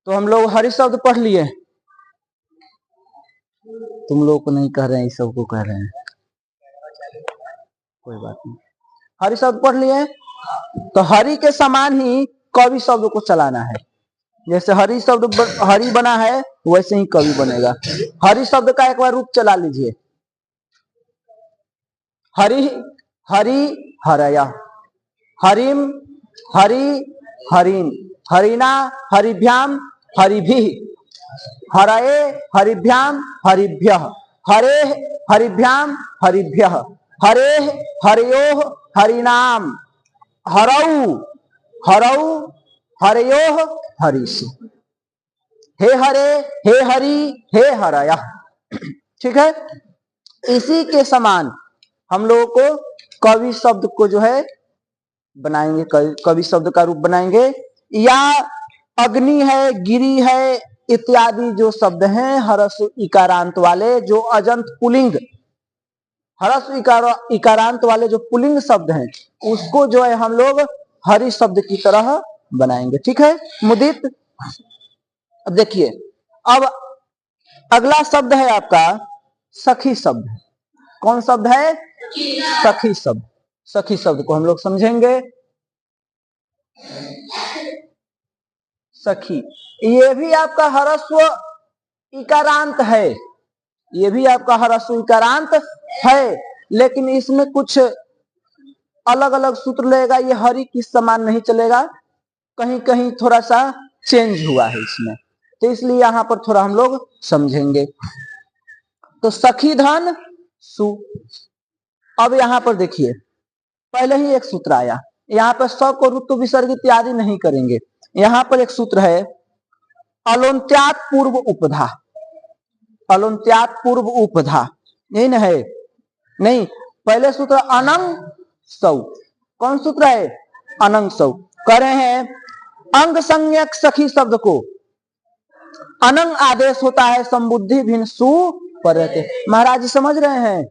तो हम लोग हरि शब्द पढ़ लिए। तुम लोग को नहीं कह रहे हैं, इस सब को कह रहे हैं, कोई बात नहीं। हरि शब्द पढ़ लिए, तो हरि के समान ही कवि शब्द को चलाना है। जैसे हरि शब्द हरि बना है वैसे ही कवि बनेगा। हरि शब्द का एक बार रूप चला लीजिए। हरि हरि हरया, हरिम हरि हरिन, हरिना हरिभ्याम हरिभिः, हरये हरिभ्याम हरिभ्यः, हरे हरिभ्याम हरिभ्यः, हरे हरयोः हरिनाम, हरौ हरौ हरयोः हरिषु, हे हरे हे हरि हे हरया। ठीक है, इसी के समान हम लोगों को कवि शब्द को जो है बनाएंगे, कवि शब्द का रूप बनाएंगे। या अग्नि है, गिरी है इत्यादि जो शब्द हैं हरस्व इकारांत वाले, जो अजंत पुलिंग, हरस्व इकारांत वाले जो पुलिंग शब्द हैं, उसको जो है हम लोग हरि शब्द की तरह बनाएंगे। ठीक है मुदित। अब देखिए, अब अगला शब्द है आपका सखी शब्द। कौन शब्द है? सखी शब्द। सखी शब्द को हम लोग समझेंगे। सखी, ये भी आपका हरस्व इकारांत है, ये भी आपका हरस्व इकारांत है, लेकिन इसमें कुछ अलग अलग सूत्र लगेगा। ये हरि की समान नहीं चलेगा, कहीं कहीं थोड़ा सा चेंज हुआ है इसमें, तो इसलिए यहां पर थोड़ा हम लोग समझेंगे। तो सखी धन सु। अब यहां पर देखिए, पहले ही एक सूत्र आया, यहां पर स को ऋतु विसर्ग इत्यादि नहीं करेंगे। यहां पर एक सूत्र है अलोन्त्यात पूर्व उपधा। अलोन्त्यात पूर्व उपधा यही ना है? नहीं, पहले सूत्र अनंग सौ। कौन सूत्र है? अनंग सौ। कह रहे हैं अंग संज्ञक सखी शब्द को अनंग आदेश होता है संबुद्धि भिन्न सु पर रहते। महाराज जी समझ रहे हैं?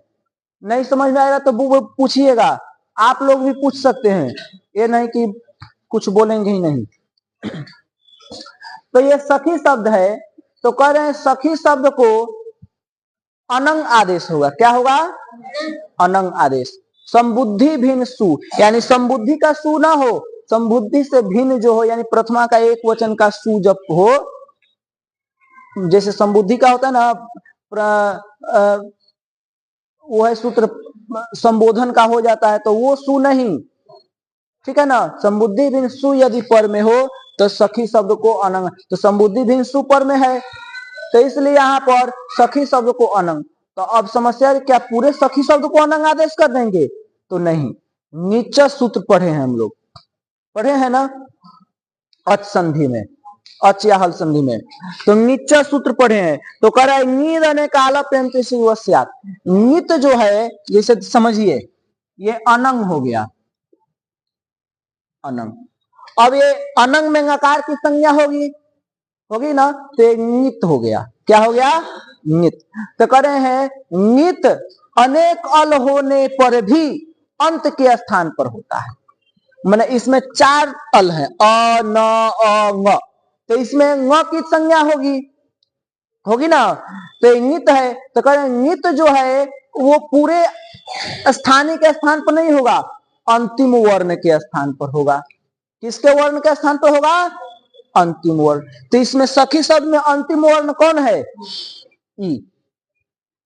नहीं समझ में आएगा तो पूछिएगा, आप लोग भी पूछ सकते हैं, ये नहीं कि कुछ बोलेंगे ही नहीं। तो ये सखी शब्द है, तो कह रहे हैं सखी शब्द को अनंग आदेश होगा। क्या होगा? अनंग आदेश। संबुद्धि भिन्न सु, यानी संबुद्धि का सु ना हो, संबुद्धि से भिन्न जो हो, यानी प्रथमा का एक वचन का सु जब हो, जैसे संबुद्धि का होता है ना, वो है सूत्र संबोधन का हो जाता है, तो वो सु नहीं। ठीक है ना? संबुद्धि भिन्न सु यदि पर में हो तो सखी शब्द को अनंग, तो संबुद्धि भिन्न सु पर में है, तो इसलिए यहाँ पर सखी शब्द को अनंग। तो अब समस्या है, क्या पूरे सखी शब्द को अनंग आदेश कर देंगे? तो नहीं, नीचे सूत्र पढ़े हैं हम लोग, पढ़े हैं ना अच संधि में, अच या हल संधि में, तो नीचे सूत्र पढ़े हैं। तो कह रहा है नीद अने काल प्रेमत। नित जो है, जैसे समझिए ये अनंग हो गया, अनंग। अब ये अनंग में नकार की संज्ञा होगी ना, तो नित हो गया। क्या हो गया? नित। तो कह रहे हैं नित अनेक अल होने पर भी अंत के स्थान पर होता है। माने इसमें 4 अल है, अ न अ ङ, तो इसमें ङ की संज्ञा होगी ना, तो नित है। तो कह रहे हैं नित जो है वो पूरे स्थानीय के स्थान पर नहीं होगा, अंतिम वर्ण के स्थान पर होगा। किसके वर्ण के स्थान पर होगा? अंतिम वर्ण। तो इसमें सखी शब्द में अंतिम वर्ण कौन है? ई,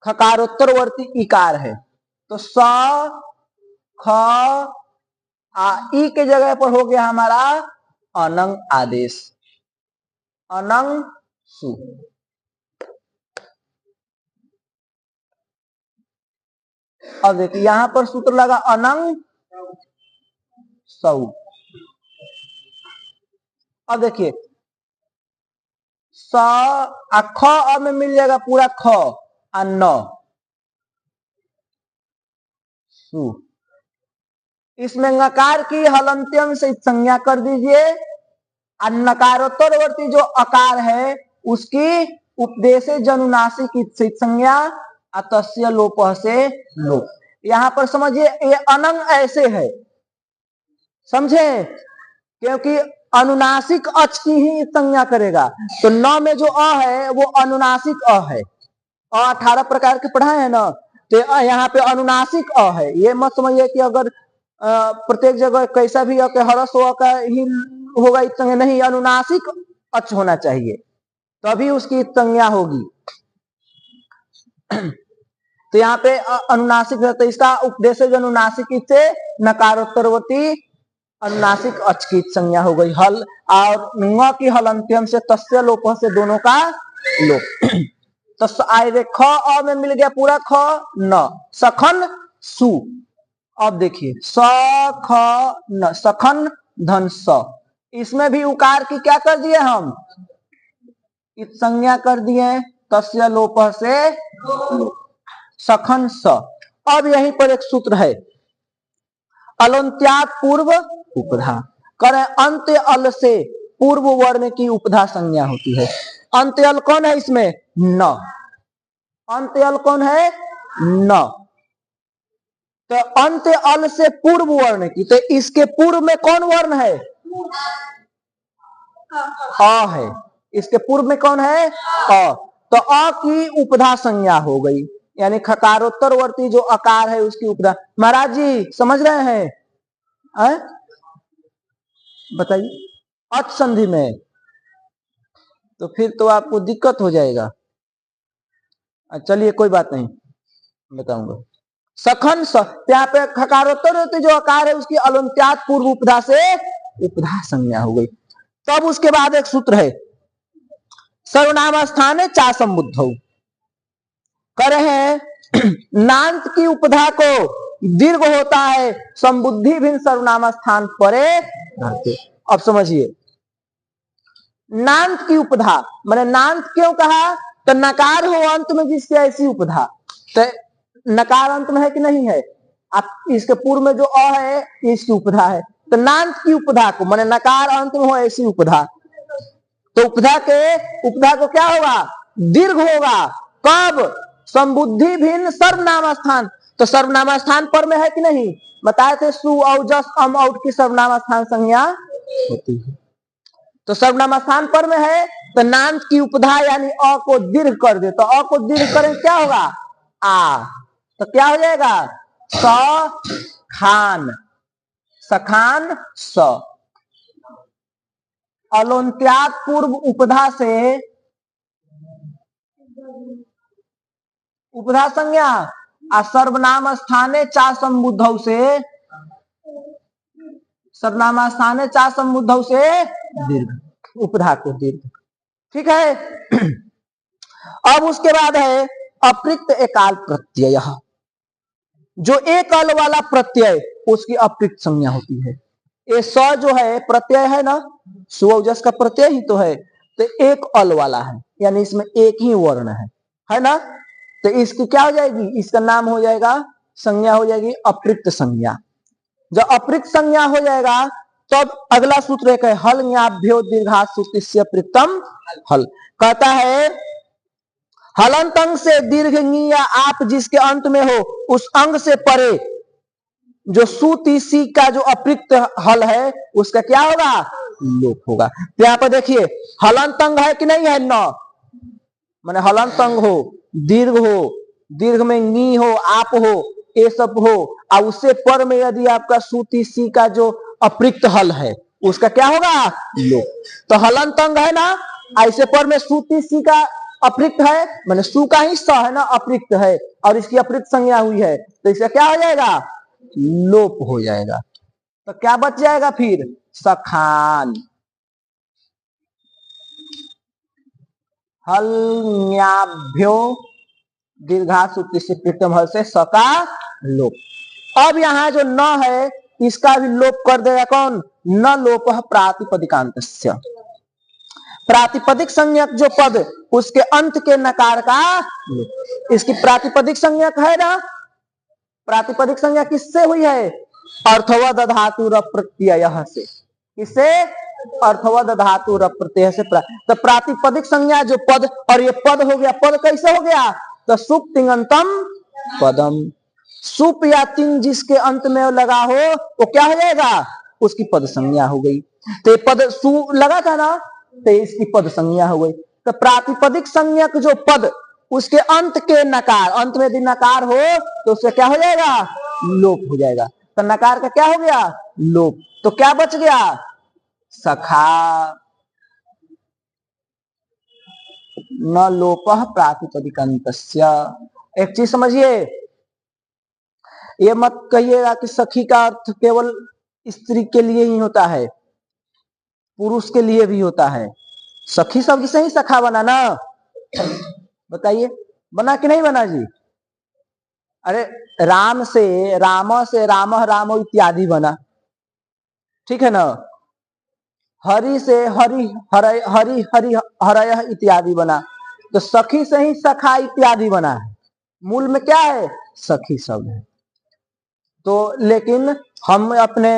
खकारोत्तरवर्ती इकार है। तो स ख ई के जगह पर हो गया हमारा अनंग आदेश, अनंग सु। अब देखिए यहां पर सूत्र लगा अनंग सौ। अब देखिए स ख में मिल जाएगा पूरा ख न सु। इसमें नकार की हलंत्यम से संज्ञा कर दीजिए, और नकारोत्तरवर्ती जो अकार है उसकी उपदेश जनुनासी की संज्ञा अतस्य लोप से लोप। यहां पर समझिए ये अनंग ऐसे है, समझे, क्योंकि अनुनासिक अच की ही संज्ञा करेगा। तो न में जो अ है वो अनुनासिक अ है। 18 प्रकार के पढ़ाए हैं ना, तो यहाँ पे अनुनासिक अ है। ये मत समझिए कि अगर प्रत्येक जगह कैसा भी हरस हो का ही होगा इत संज्ञा, नहीं, अनुनासिक अच होना चाहिए तभी उसकी इत संज्ञा होगी। तो यहाँ पे अनुनासिक है, तो इसका उपदेश जो अनुनासिक से नकारोत्तरवती अनुनासिक अच की संज्ञा हो गई। हल और न की हल अंत्यम से तस्य लोप से दोनों का लोप। तो आए ख अ में मिल गया पूरा ख न, सखन सु। अब देखिए स ख न, सखन धन स, इसमें भी उकार की क्या कर दिए हम, इत संज्ञा कर दिए तस्य लोप से सखन स। अब यहीं पर एक सूत्र है, अलंत्यात पूर्व उपधा। करें अंत्य अल से पूर्व वर्ण की उपधा संज्ञा होती है। अंत्य अल कौन है इसमें, न। अंत्य अल कौन है, न। तो अंत्य अल से पूर्व वर्ण की, तो इसके पूर्व में कौन वर्ण है, अ है। इसके पूर्व में कौन है, अ। तो अ की उपधा संज्ञा हो गई, यानी खकारोत्तरवर्ती जो अकार है उसकी उपधा। महाराज जी समझ रहे हैं, बताइए। अच संधि में तो फिर तो आपको दिक्कत हो जाएगा। चलिए कोई बात नहीं, बताऊंगा। सखन स, यहाँ पे खकारोत्तर जो आकार है उसकी अलंत्यात पूर्व उपधा से उपधा संज्ञा हो गई। तब उसके बाद एक सूत्र है, सर्वनाम स्थान चा संबुद्ध कर है। नांत की उपधा को दीर्घ होता है, संबुद्धि भिन्न सर्वनाम स्थान परे रहते। अब समझिए, नांत की उपधा मैंने नांत क्यों कहा, तो नकार हो अंत में जिससे ऐसी उपधा। तो नकार अंत में है कि नहीं है, आप इसके पूर्व में जो अ है इसकी उपधा है। तो नांत की उपधा को मैंने नकार अंत में हो ऐसी उपधा, तो उपधा को क्या होगा, दीर्घ होगा। कब, संबुद्धि भिन्न सर्वनाम स्थान। तो सर्वनाम स्थान पर में है कि नहीं, बताए थे सु औजस अम औट की सर्वनाम स्थान संज्ञा होती है। तो सर्वनाम स्थान पर में है, तो नांत की उपधा यानी अ को दीर्घ कर दे। तो अ को दीर्घ करें क्या होगा, आ। तो क्या हो जाएगा, स खान, सखान स। अलोन्त्यात पूर्व उपधा से उपधा संज्ञा, आ सर्वनाम स्थाने चा संबुद्ध से, सर्वनाम स्थाने चा संबुद्ध से दीर्घ, उपधा को दीर्घ। ठीक है। अब उसके बाद है अप्रिक्त एकाल प्रत्यय। जो एक अल वाला प्रत्यय उसकी अप्रिक्त संज्ञा होती है। ये स जो है प्रत्यय है ना, सुवजस का प्रत्यय ही तो है, तो एक अल वाला है, यानी इसमें एक ही वर्ण है ना। तो इसकी क्या हो जाएगी, इसका नाम हो जाएगा, संज्ञा हो जाएगी अप्रिक्त संज्ञा। जब अप्रिक्त संज्ञा हो जाएगा तब अगला सूत्र एक है, हल न्याभ्यो दीर्घासुतिस्य प्रितम हल। कहता है हलंत अंग से दीर्घ या आप जिसके अंत में हो उस अंग से परे जो सुतीसी का जो अप्रिक्त हल है उसका क्या होगा, लोप होगा। तो यहाँ पर देखिए हलंत अंग है कि नहीं है, न माने हलंत अंग हो, दीर्घ में नी हो, आप हो, ये सब हो, और उससे पर में यदि आपका सुतीसी का जो अप्रिक्त हल है उसका क्या होगा, लोप। तो हलंत अंग है ना, ऐसे पर में सुतीसी का अप्रिक्त है, माने सु का ही स है ना, अप्रिक्त है और इसकी अप्रिक्त संज्ञा हुई है, तो इसका क्या हो जाएगा, लोप हो जाएगा। तो क्या बच जाएगा फिर, सखान। हल न्याभ्यो दीर्घासुति से प्रीतम हल से सका लोप। अब यहां जो न है इसका भी लोप कर देगा कौन, न लोप प्रातिपदिकांतस्य। प्रातिपदिक संज्ञक जो पद उसके अंत के नकार का लोप। इसकी प्रातिपदिक संज्ञक है ना, प्रातिपदिक संज्ञा किससे हुई है, अर्थवद धातु प्रत्यय से। किससे, अर्थवद धातु प्रत्यय से। तो प्रातिपदिक संज्ञा जो पद, और ये पद हो गया, पद कैसे हो गया, तो सुप तिंगंतम पदम। सुप या तिंग जिसके अंत में लगा हो वो क्या हो जाएगा, उसकी पद संज्ञा हो गई। तो पद सु लगा था ना, तो इसकी पद संज्ञा हो गई। तो प्रातिपदिक संज्ञक जो पद, उसके अंत के नकार, अंत में यदि नकार हो तो उसका क्या हो जाएगा, लोप हो जाएगा। तो नकार का क्या हो गया, लोप। तो क्या बच गया, सखा। न लोपः प्रातिपदिकान्तस्य। एक चीज समझिए, ये मत कहिएगा कि सखी का अर्थ केवल स्त्री के लिए ही होता है, पुरुष के लिए भी होता है। सखी शब्द से ही सखा बना ना, बताइए बना कि नहीं बना जी? अरे राम से राम रामो इत्यादि बना, ठीक है ना। हरि से हरि हरि हरि हरि हरय इत्यादि बना। तो सखी से ही सखा इत्यादि बना है। मूल में क्या है, सखी शब्द है। तो लेकिन हम अपने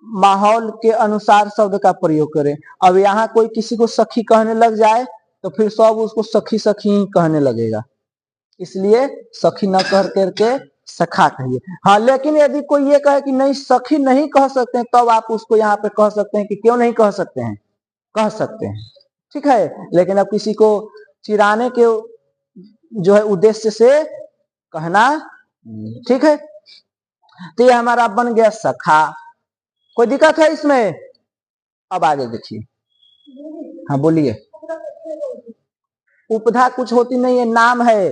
माहौल के अनुसार शब्द का प्रयोग करें। अब यहाँ कोई किसी को सखी कहने लग जाए तो फिर सब उसको सखी सखी ही कहने लगेगा, इसलिए सखी न कह करके सखा कहिए। हाँ, लेकिन यदि कोई ये कहे कि नहीं सखी नहीं कह सकते हैं, तब आप उसको यहाँ पे कह सकते हैं कि क्यों नहीं कह सकते हैं, कह सकते हैं, ठीक है। लेकिन अब किसी को चिढ़ाने के जो है उद्देश्य से कहना, ठीक है। तो ये हमारा बन गया सखा। कोई दिक्कत है इसमें? अब आगे देखिए। हाँ बोलिए। उपधा कुछ होती नहीं है, नाम है,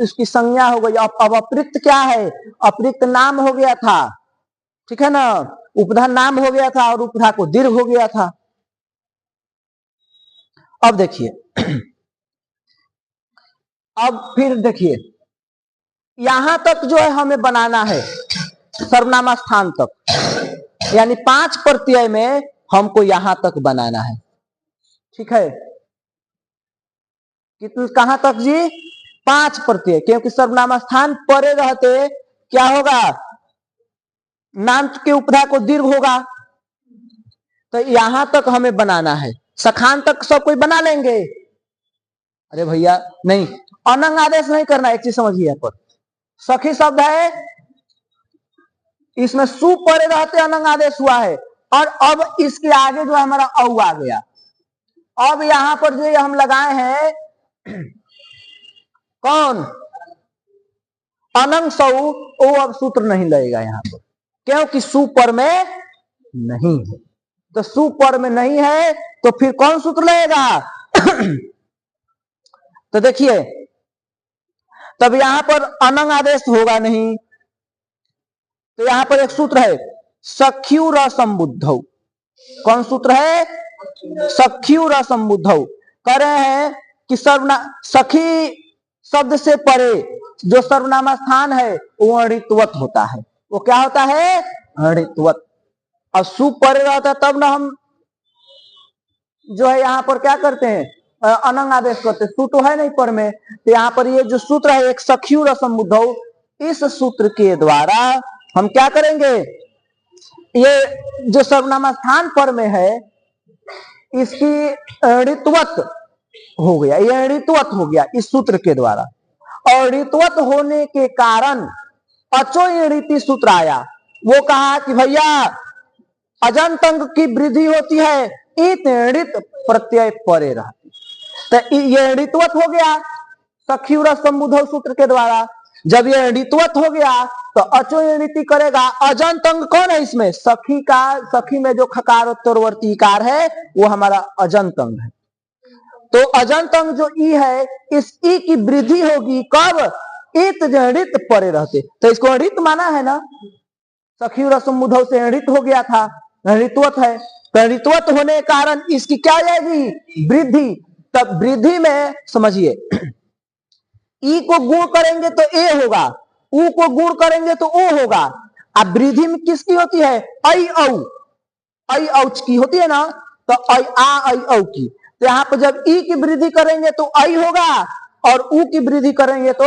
उसकी संज्ञा हो गई। अब अपृक्त क्या है, अपृक्त नाम हो गया था, ठीक है ना। उपधा नाम हो गया था और उपधा को दीर्घ हो गया था। अब देखिए, अब फिर देखिए, यहां तक जो है हमें बनाना है सर्वनामा स्थान तक, यानी 5 प्रत्यय में हमको यहां तक बनाना है, ठीक है। कितने, कहां तक जी, 5 प्रत्यय, क्योंकि सर्वनामा स्थान परे रहते क्या होगा, नाम के उपधा को दीर्घ होगा। तो यहां तक हमें बनाना है। सखान तक सब कोई बना लेंगे? अरे भैया नहीं, अनंग आदेश नहीं करना। एक चीज समझिए, यहाँ पर सखी शब्द है, इसमें सु परे रहते अनंग आदेश हुआ है, और अब इसके आगे जो हमारा औ आ गया। अब यहां पर जो हम लगाए हैं कौन, अनंग सौ, वो अब सूत्र नहीं लगेगा यहां पर, क्योंकि सु पर में नहीं है। तो सु पर में नहीं है तो फिर कौन सूत्र लगेगा? तो देखिए, तब यहां पर अनंग आदेश होगा नहीं। तो यहां पर एक सूत्र है, सख्युर संबुद्धौ। कौन सूत्र है? सख्युर संबुद्धौ। कह रहे हैं कि सखी शब्द से परे जो सर्वनामा स्थान है वो अणित्वत होता है। वो क्या होता है? अणित्वत। और सु परे रहता तब ना हम जो है यहाँ पर क्या करते हैं, अनंग आदेश करते। सु तो है नहीं पर में, तो यहाँ पर ये जो सूत्र है एक सख्युर संबुद्धौ, इस सूत्र के द्वारा हम क्या करेंगे, ये जो सर्वनामा स्थान पर में है इसकी अणित्वत हो गया, ये अणित्वत हो गया इस सूत्र के द्वारा। और ऋत्वत होने के कारण अचो ऋति सूत्र आया। वो कहा कि भैया अजंत अंग की वृद्धि होती है, इत ऋत प्रत्यय परे रहती। तो ये ऋत्वत हो गया सख्युर संबुद्धौ सूत्र के द्वारा। जब ये ऋत्वत हो गया तो अचो ऋति करेगा। अजंत अंग कौन है इसमें? सखी का, सखी में जो खकारोत्तरवर्ती इकार है वो हमारा अजंत अंग है। तो अजंत अंग जो ई है, इस ई की वृद्धि होगी कब? इत ऋत परे रहते। तो इसको ऋत माना है ना, सखीर संबुद्धौ से ऋत हो गया था, ऋत्वत है। तो ऋत्वत होने के कारण इसकी क्या हो जाएगी? वृद्धि। तब वृद्धि में समझिए, ई को गुण करेंगे तो ए होगा, उ को गुण करेंगे तो ओ होगा। अब वृद्धि में किसकी होती है? ऐ औ, ऐ औच की होती है ना। तो ऐ आ ऐ औ की। तो यहाँ पर जब ई की वृद्धि करेंगे तो ऐ होगा, और उ की वृद्धि करेंगे तो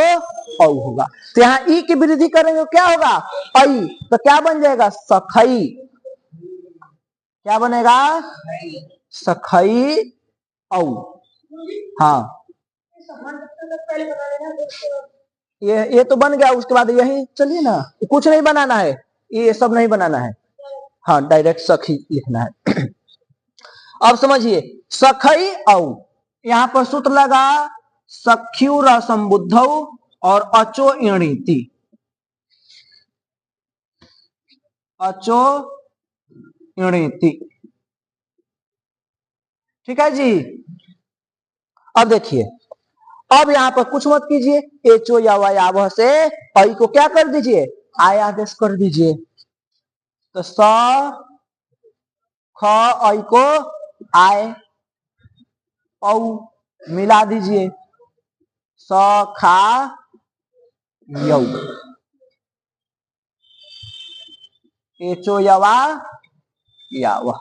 औ होगा। तो यहाँ ई की वृद्धि करेंगे तो क्या होगा? ऐ। तो क्या बन जाएगा? सखई। क्या बनेगा? सखई औ। हाँ, ये तो बन गया। उसके बाद यही चलिए ना, कुछ नहीं बनाना है, ये सब नहीं बनाना है। हाँ डायरेक्ट सखी लिखना है। अब समझिए सखई औ, यहां पर सूत्र लगा सख्यु संबुद्ध और अचो इणीति, अचो इणीति, ठीक है जी। अब देखिए, अब यहां पर कुछ मत कीजिए, एचो या वह से ऐ को क्या कर दीजिए, आय आदेश कर दीजिए। तो स ख ऐ को आय औ मिला दीजिए, स खा यौ, एचो यवा या वह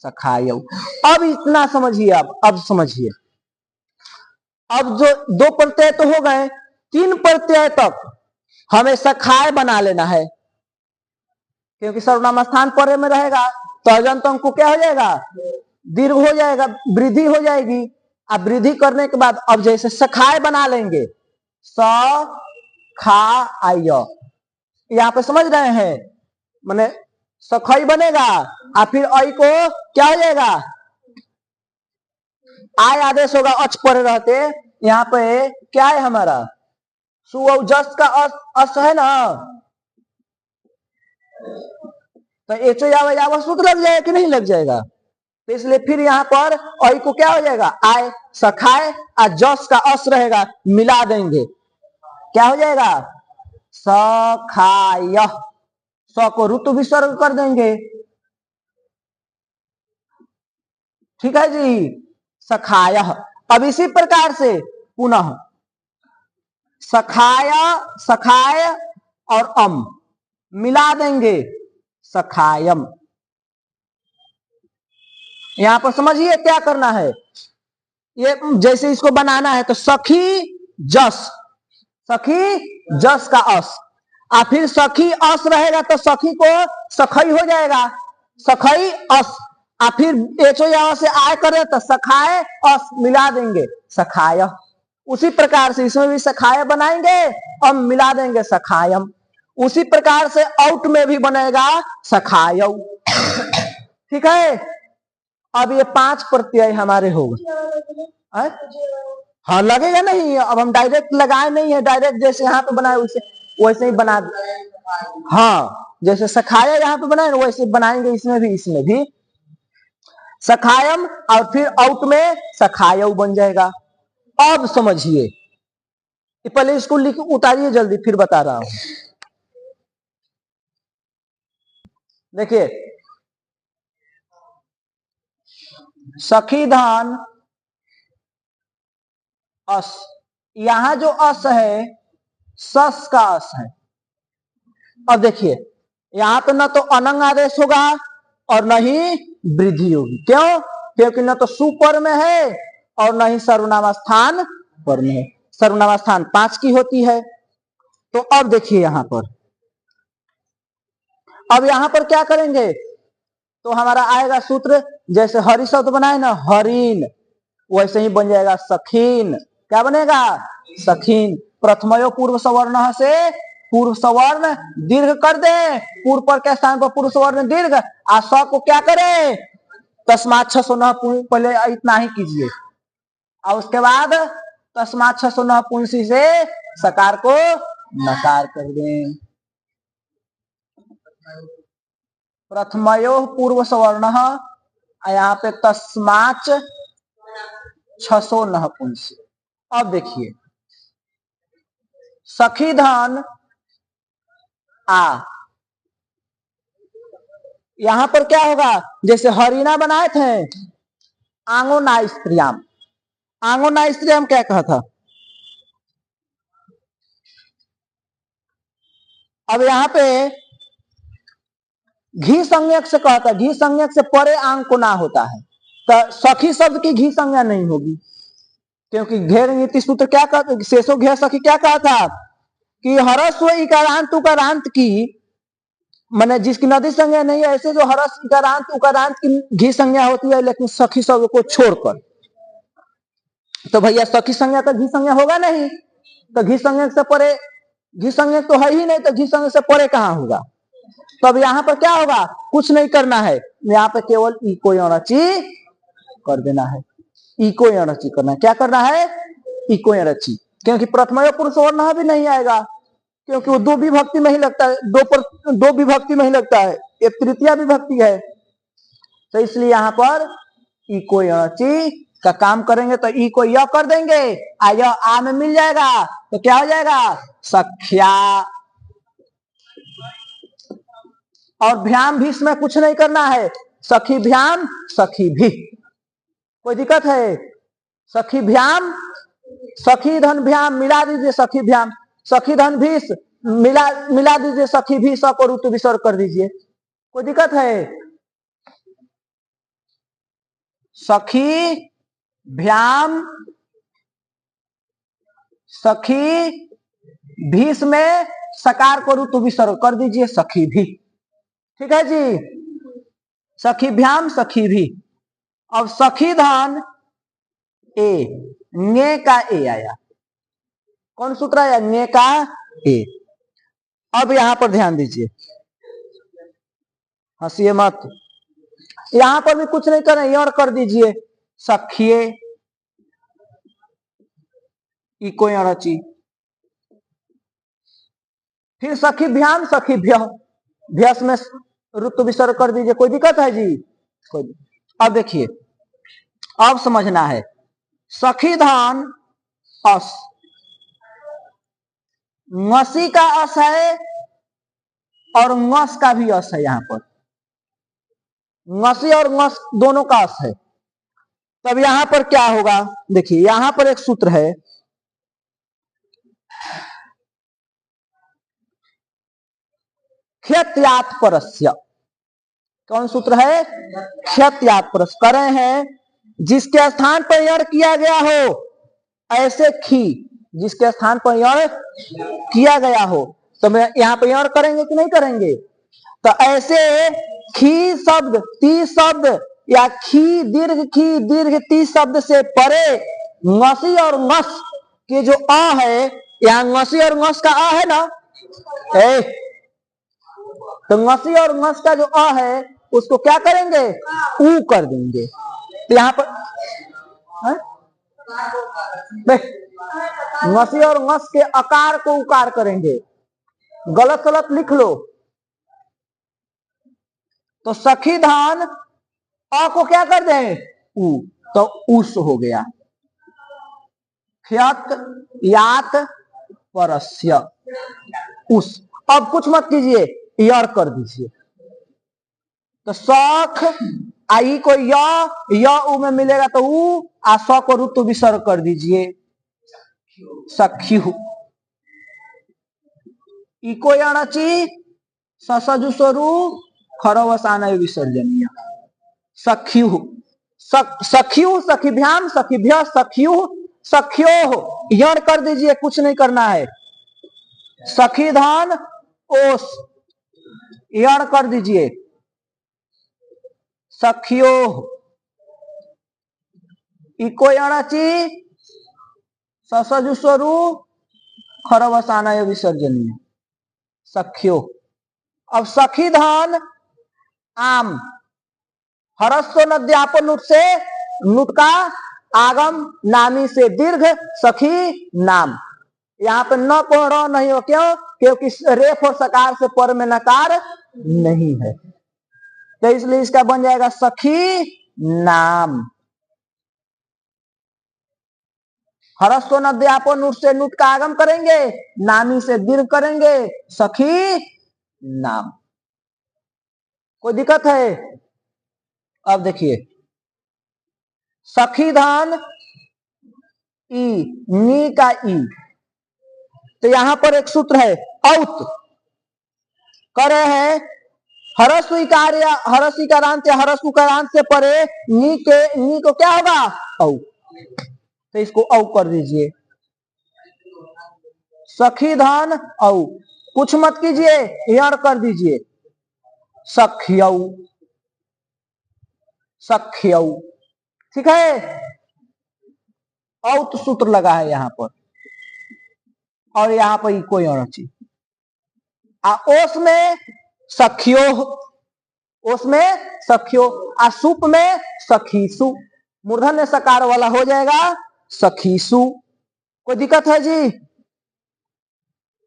सखायौ। अब इतना समझिए, अब समझिए, अब जो दो प्रत्यय तो हो गए, तीन प्रत्यय तक हमें सखाय बना लेना है, क्योंकि सर्वनाम स्थान पर में रहेगा तो अजंत अंक को क्या हो जाएगा, दीर्घ हो जाएगा, वृद्धि हो जाएगी। अब वृद्धि करने के बाद अब जैसे सखाय बना लेंगे, स खा आय, यहां पे समझ रहे हैं, माने सखई बनेगा और फिर ऐ को क्या हो जाएगा, आय आदेश होगा, अच पर रहते, यहाँ पे क्या है हमारा सु और जस का अस है ना, तो एचो या सूत्र लग जाएगा कि नहीं लग जाएगा। तो इसलिए फिर यहाँ पर ऐ को क्या हो जाएगा, आय सखाए और जस का अस रहेगा, मिला देंगे, क्या हो जाएगा सखाय, स को ऋतु विसर्ग कर देंगे, ठीक है जी, सखाय। अब इसी प्रकार से पुनः सखाय, सखाय और अम मिला देंगे, सखायम। यहां पर समझिए क्या करना है, ये जैसे इसको बनाना है तो सखी जस, सखी जस का अस, और फिर सखी अस रहेगा तो सखी को सखई हो जाएगा, सखई अस, और फिर एचो यहाँ से आय करे तो सखाए अस मिला देंगे, सखाय। उसी प्रकार से इसमें भी सखाय बनाएंगे, अब मिला देंगे सखायम। उसी प्रकार से आउट में भी बनेगा सखाय, ठीक है। अब ये 5 प्रत्यय हमारे हो गए, हाँ लगेगा नहीं, अब हम डायरेक्ट लगाए नहीं है, डायरेक्ट जैसे यहाँ पे बनाए वैसे ही बना, हाँ जैसे सखाया यहाँ पे बनाए वैसे बनाएंगे इसमें भी सखायम, और फिर आउट में सखायौ बन जाएगा। अब समझिए, पहले इसको लिख उतारिए जल्दी, फिर बता रहा हूं। देखिए सखी धान अस, यहां जो अस है सस का अस है। अब देखिए यहां पे न तो अनंग आदेश होगा और न ही वृद्धि होगी, क्यों, क्योंकि न तो सुपर में है और न ही सर्वनाम स्थान पर में है, सर्वनाम स्थान 5 की होती है। तो अब देखिए यहां पर, अब यहां पर क्या करेंगे, तो हमारा आएगा सूत्र, जैसे हरि शब्द बनाए ना हरीन, वैसे ही बन जाएगा सखीन, क्या बनेगा सखीन। प्रथमयो पूर्व सवर्ण से पूर्व सवर्ण दीर्घ कर दे, पूर्व पर के स्थान पर पूर्व सवर्ण दीर्घ, आ स को क्या करे तस्मात् 609 पहले इतना ही कीजिए, और उसके बाद तस्मात् 609 पुंसी से सकार को नकार कर दें। प्रथमयो पूर्व सवर्ण, यहाँ पे तस्माच 609 पुंसी। अब देखिए सखी धन आ, यहां पर क्या होगा, जैसे हरिना बनाए थे आंगो ना स्त्रियाम, आंगो ना स्त्रियाम क्या कहा था, अब यहां पे घी संज्ञक से कहता, घी संज्ञक से परे आंग को ना होता है, तो सखी शब्द की घी संज्ञा नहीं होगी, क्योंकि घेर नीति सूत्र क्या कहता, शेषो घेर सखी क्या कहा था कि हरस्व इकारांत उकारांत की, माने जिसकी नदी संज्ञा नहीं है, ऐसे जो हरस इकारांत उकारांत की घी संज्ञा होती है, लेकिन सखी शब्द को छोड़कर, तो भैया सखी संज्ञा तो घी संज्ञा होगा नहीं, तो घी संज्ञा से परे, घी संज्ञा तो है ही नहीं, तो घी संज्ञा से परे कहां होगा, तब यहाँ पर क्या होगा, कुछ नहीं करना है, यहाँ पे केवल इको अणची कर देना है, इको अणची करना है। क्या करना है, इको अणची, क्योंकि प्रथम पुरुष वर्ण भी नहीं आएगा, क्योंकि वो दो विभक्ति में ही लगता है, दो विभक्ति में ही लगता है, एक तृतीया विभक्ति है। तो इसलिए यहाँ पर इको अणची का काम करेंगे, तो ई को य कर देंगे, आ में मिल जाएगा, तो क्या हो जाएगा, सख्या। और भ्याम भी इसमें कुछ नहीं करना है, सखी भ्याम सखी भी, कोई दिक्कत है, सखी भ्याम सखी धन भ्याम मिला दीजिए, सखी भ्याम सखी धन भी मिला दीजिए, सखी भी स को ऋतु विसर्ग कर दीजिए, कोई दिक्कत है। सखी भ्याम सखी भीष में सकार को ऋतु विसर्ग कर दीजिए, सखी भी, ठीक है जी, सखी भ्याम सखी भी। अब सखी धन ए, ने का ए आया, कौन सूत्र आया, ने का ए। अब यहां पर ध्यान दीजिए, हंसिए मत, यहां पर भी कुछ नहीं करें, और कर दीजिए, सखिए इको अणची, फिर सखी भ्याम सखी भ्यस में ऋतु विसर्ग कर दीजिए, कोई दिक्कत है जी, कोई। अब देखिए, अब समझना है, सखी धन अस, ngसी का अस है और ngस का भी अस है, यहां पर ngसी और ngस दोनों का अस है। तब यहां पर क्या होगा, देखिए यहां पर एक सूत्र है, क्षत्यात् परस्य, कौन सूत्र है, क्षत्यात् परस्य, करे हैं जिसके स्थान पर यण किया गया हो, ऐसे खी, जिसके स्थान पर यण किया गया हो, तो मैं यहां पर यण करेंगे कि नहीं करेंगे, तो ऐसे खी शब्द ती शब्द या खी दीर्घ ती शब्द से परे ngसी और ngस के जो अ है, यहाँ ngसी और ngस का अ है ना, तो ngसी और ngस का जो अ है उसको क्या करेंगे, ऊ कर देंगे। तो यहाँ पर ngसी और ngस के आकार को उकार करेंगे, गलत गलत लिख लो। तो सखी धान अ को क्या कर दें, ऊ, तो उस हो गया, क्षत यात परस्य उस। अब कुछ मत कीजिए, यर कर दीजिए, तो सख आई को य उ में मिलेगा, तो ऊ आ स को ऋतु विसर्ग कर दीजिए, सख्यु। इको अणची ससजु स्वरू खरवसान विसर्जनीय, सख्यु सख्यु सखिभ्याम सखिभ्य सख्यु सख्यो, यण कर दीजिए, कुछ नहीं करना है, सखी धान ओस, यण कर दीजिए, सखियो। इको अणची ससजु स्वरू खरवसान विसर्जनीय, सख्यो। अब सखी धान आम, हरस्व नद्यापन नुट से नुट का आगम नामी से दीर्घ सखी नाम, यहाँ पे न को र नहीं हो, क्यों, क्योंकि रेफ और सकार से पर में नकार नहीं है, तो इसलिए इसका बन जाएगा सखी नाम। हरस्व नद्यापन नुट से नुट का आगम करेंगे, नामी से दीर्घ करेंगे, सखी नाम, कोई दिक्कत है। अब देखिए, सखी धान ई, नी का ई, तो यहां पर एक सूत्र है, औत, करे हैं हरस्व कार्य, हरस्व कारांत या हरस्व कारांत से परे नी को क्या होगा, औ, तो इसको औ कर दीजिए, सखी धान औ, कुछ मत कीजिए, यण कर दीजिए, सख्यौ सख्यौ, ठीक है, औत सूत्र लगा है यहां पर, और यहां पर कोई अणची, ओस में सखियो, उसमें सखियो, असुप में सखीसु, मूर्धन्य सकार वाला हो जाएगा सखीसु। कोई दिक्कत है जी?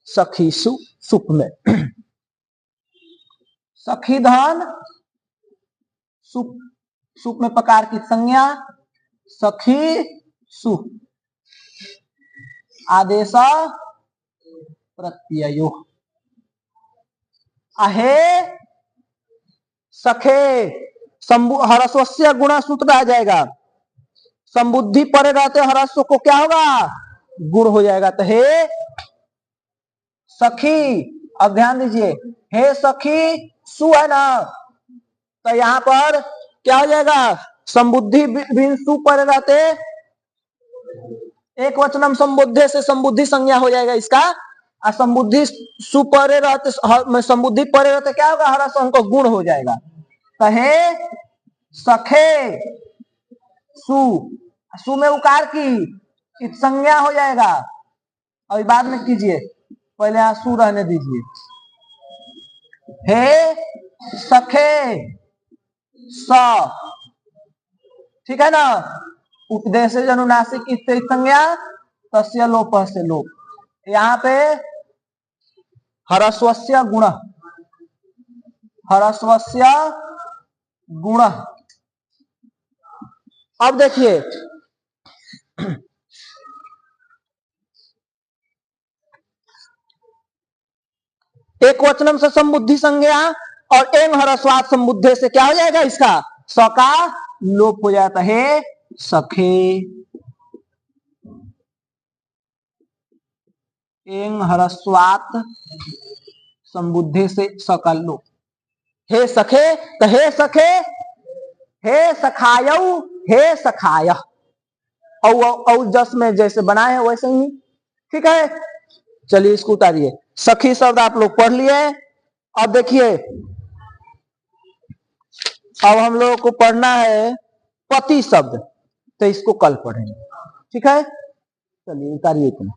सखीसु सुप में। सखी धन सुप, सुप में पकार की संज्ञा सखी सु, आदेश प्रत्ययो। अहे सखे, हरस्वस्य गुण सूत्र आ जाएगा, संबुद्धि परे रहते हरस्व को क्या होगा? गुण हो जाएगा। तो हे सखी, अब ध्यान दीजिए, हे सखी सु है ना, तो यहां पर क्या हो जाएगा? संबुद्धि बिन सु परे रहते एक वचनम संबुद्धे से संबुद्धि संज्ञा हो जाएगा इसका। संबुद्धि सुपरे रहते, संबुद्धि परे रहते क्या होगा? हरस्व हमको गुण हो जाएगा। तो हे सखे सु, सु में उकार की संज्ञा हो जाएगा। अभी बाद में कीजिए, पहले यहां सु रहने दीजिए। हे सखे स, ठीक है ना, उपदेश अनुनासिक संज्ञा तस्य लोप से लोप। यहाँ पे हरस्वस्य गुण, हरस्वस्य गुण। अब देखिए एक वचनम से संबुद्धि संज्ञा और एंग हरस्वात संबुद्धे से क्या हो जाएगा? इसका स का लोप हो जाता है सखे। एंग हरस्वात संबुद्धे से स का लोप। हे सखे, तो हे सखे, हे सखायऊ, हे सखाय, और जस में जैसे बनाए हैं वैसे ही, ठीक है। चलिए इसको उतारिए। सखी शब्द आप लोग पढ़ लिए। अब देखिए, अब हम लोगों को पढ़ना है पति शब्द, तो इसको कल पढ़ेंगे, ठीक है। चलिए उतारिए इतना।